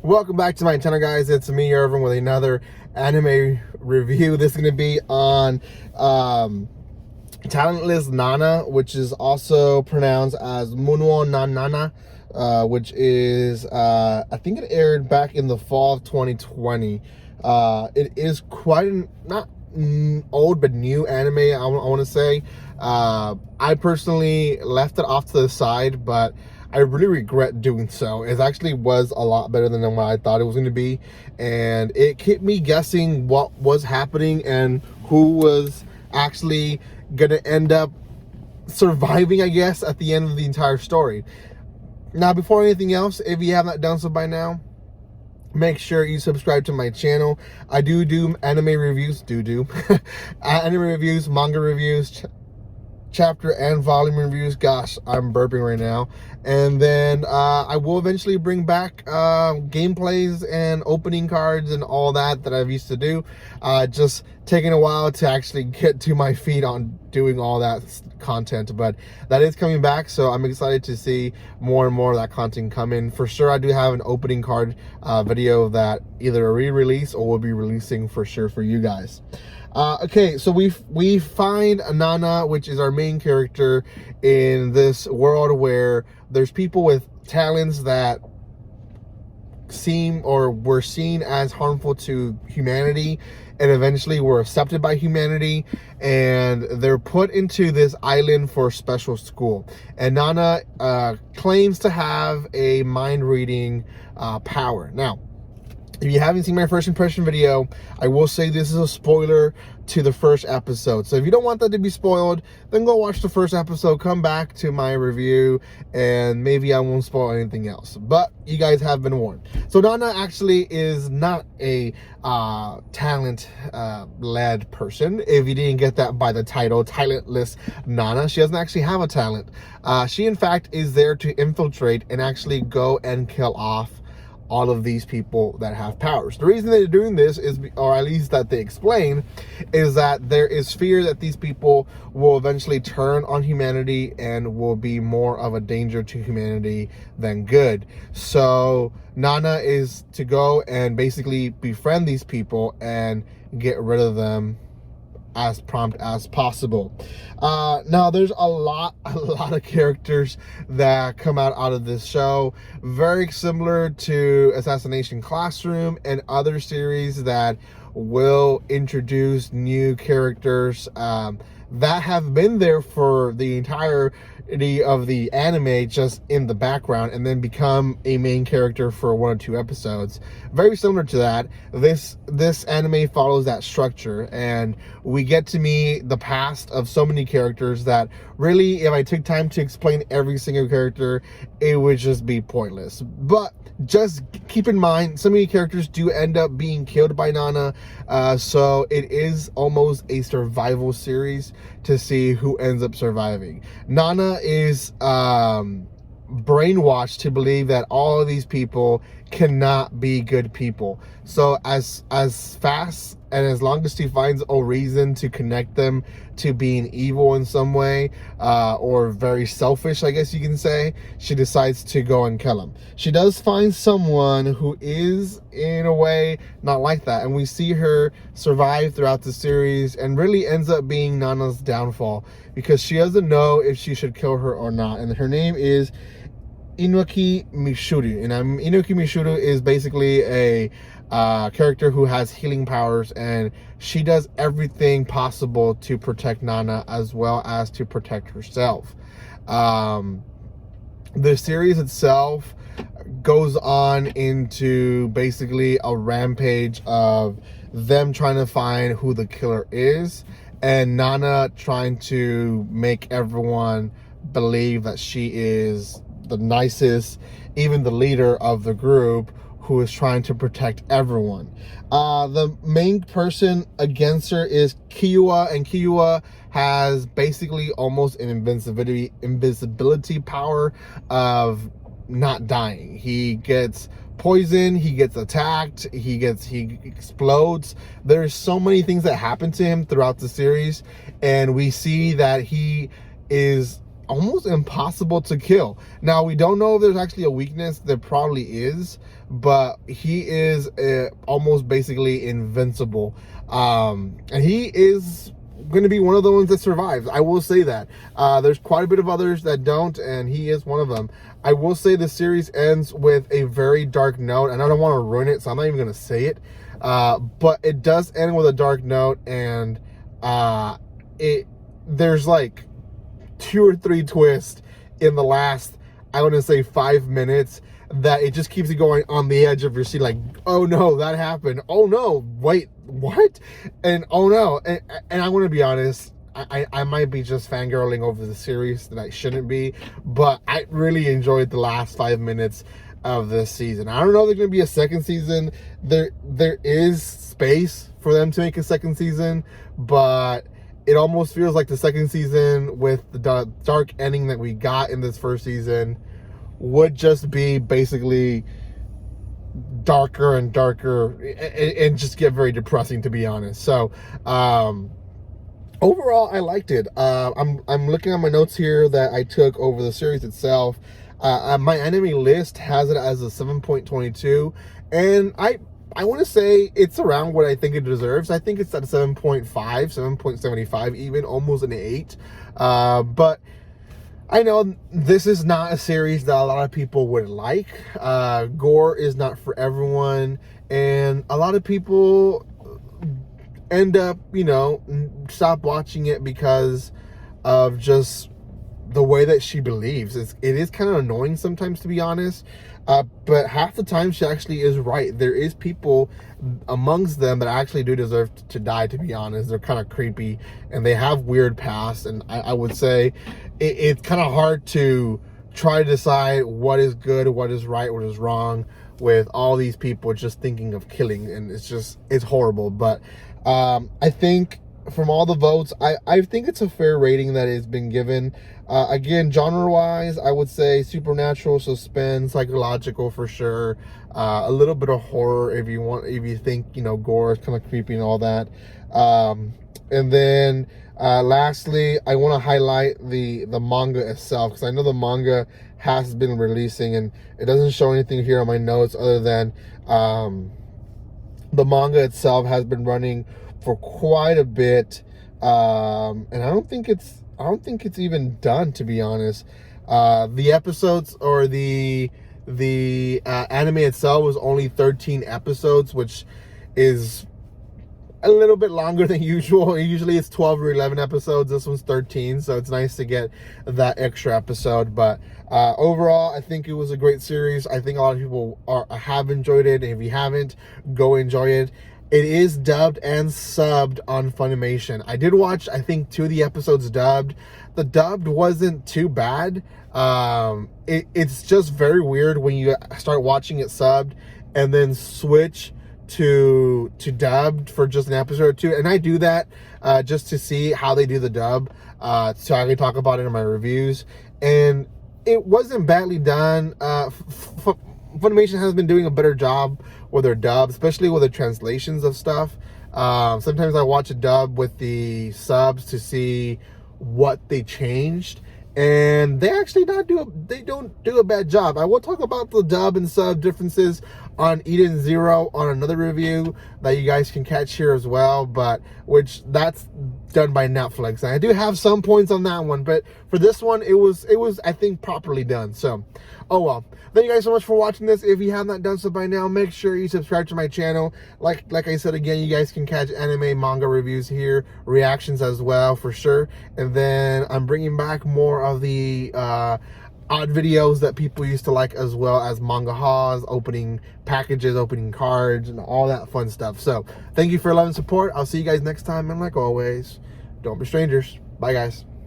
Welcome back to my channel, guys. It's me, Irvin, with another anime review. This is going to be on Talentless Nana, which is also pronounced as Muno na Nana, which is, I think it aired back in the fall of 2020. It is quite not old, but new anime, I want to say. I personally left it off to the side, but I really regret doing so. It actually was a lot better than what I thought it was going to be, and it kept me guessing what was happening and who was actually going to end up surviving, I guess, at the end of the entire story. Now, before anything else, if you have not done so by now, make sure you subscribe to my channel. I do anime reviews, anime reviews, manga reviews, chapter and volume reviews. Gosh, I'm burping right now. And then I will eventually bring back gameplays and opening cards and all that I've used to do. Just taking a while to actually get to my feet on doing all that content, but that is coming back, so I'm excited to see more and more of that content come in. For sure, I do have an opening card video that either a re-release or will be releasing for sure for you guys. Okay, so we find Nana, which is our main character in this world where there's people with talents that seem or were seen as harmful to humanity, and eventually were accepted by humanity, and they're put into this island for special school. And Nana claims to have a mind reading power. Now, if you haven't seen my first impression video, I will say this is a spoiler to the first episode. So if you don't want that to be spoiled, then go watch the first episode, come back to my review, and maybe I won't spoil anything else. But you guys have been warned. So Nana actually is not a talent-led person. If you didn't get that by the title, Talentless Nana, she doesn't actually have a talent. She, in fact, is there to infiltrate and actually go and kill off all of these people that have powers. The reason they're doing this is, or at least that they explain, is that there is fear that these people will eventually turn on humanity and will be more of a danger to humanity than good. So Nana is to go and basically befriend these people and get rid of them as prompt as possible. Now, there's a lot of characters that come out of this show, very similar to Assassination Classroom and other series that will introduce new characters that have been there for the entirety of the anime, just in the background, and then become a main character for 1 or 2 episodes. Very similar to that. This anime follows that structure, and we get to meet the past of so many characters that really, if I took time to explain every single character, it would just be pointless. But just keep in mind, so many characters do end up being killed by Nana, so it is almost a survival series to see who ends up surviving. Nana is brainwashed to believe that all of these people cannot be good people. So as fast and as long as she finds a reason to connect them to being evil in some way, or very selfish, I guess you can say, she decides to go and kill him. She does find someone who is, in a way, not like that, and we see her survive throughout the series, and really ends up being Nana's downfall, because she doesn't know if she should kill her or not. And her name is Inuki Mishuru, and Inuki Mishuru is basically a character who has healing powers, and she does everything possible to protect Nana as well as to protect herself. The series itself goes on into basically a rampage of them trying to find who the killer is, and Nana trying to make everyone believe that she is the nicest, even the leader of the group, who is trying to protect everyone. The main person against her is Kiyua, and Kiyua has basically almost an invisibility power of not dying. He gets poisoned, he gets attacked, he explodes. There's so many things that happen to him throughout the series, and we see that he is almost impossible to kill. Now, we don't know if there's actually a weakness. There probably is, but he is almost basically invincible. And he is going to be one of the ones that survives. I will say that. There's quite a bit of others that don't, and he is one of them. I will say the series ends with a very dark note, and I don't want to ruin it, so I'm not even going to say it. But it does end with a dark note, and there's like 2 or 3 twists in the last, I want to say 5 minutes, that it just keeps you going on the edge of your seat, like, oh no, that happened, oh no, wait, what? And oh no. And I want to be honest, I might be just fangirling over the series that I shouldn't be, but I really enjoyed the last 5 minutes of this season. I don't know if there's going to be a second season. There is space for them to make a second season, but it almost feels like the second season, with the dark ending that we got in this first season, would just be basically darker and darker, and just get very depressing, to be honest. So overall, I liked it. I'm looking at my notes here that I took over the series itself. My anime list has it as a 7.22, and I want to say it's around what I think it deserves. I think it's at a 7.5, 7.75 even, almost an 8. But I know this is not a series that a lot of people would like. Gore is not for everyone, and a lot of people end up, stop watching it because of just the way that she believes. It is kind of annoying sometimes, to be honest. But half the time she actually is right. There is people amongst them that actually do deserve to die, to be honest. They're kind of creepy, and they have weird past, and I would say it's kind of hard to try to decide what is good, what is right, what is wrong, with all these people just thinking of killing, and it's horrible. But I think from all the votes, I think it's a fair rating that has been given. Again, genre-wise, I would say supernatural, suspense, psychological for sure. A little bit of horror if you think, gore is kind of creepy and all that. And then lastly, I want to highlight the manga itself, because I know the manga has been releasing, and it doesn't show anything here on my notes other than the manga itself has been running for quite a bit, and I don't think it's even done, to be honest. The episodes, or the anime itself, was only 13 episodes, which is a little bit longer than usual. Usually it's 12 or 11 episodes. This one's 13, so it's nice to get that extra episode. But overall, I think it was a great series. I think a lot of people have enjoyed it, and if you haven't, go enjoy it. It is dubbed and subbed on Funimation. I did watch, I think, 2 of the episodes dubbed. The dubbed wasn't too bad. It's just very weird when you start watching it subbed and then switch to dubbed for just an episode or 2. And I do that just to see how they do the dub, so I can talk about it in my reviews. And it wasn't badly done. Funimation has been doing a better job with their dub, especially with the translations of stuff. Sometimes I watch a dub with the subs to see what they changed, and they actually don't do a bad job. I will talk about the dub and sub differences on Eden Zero on another review that you guys can catch here as well, but that's done by Netflix. And I do have some points on that one, but for this one, it was I think properly done. So, oh well. Thank you guys so much for watching this. If you have not done so by now, make sure you subscribe to my channel. Like I said again, you guys can catch anime, manga reviews here, reactions as well, for sure. And then I'm bringing back more of the odd videos that people used to like, as well as manga hauls, opening packages, opening cards, and all that fun stuff. So thank you for your love and support. I'll see you guys next time, and like always, don't be strangers. Bye guys.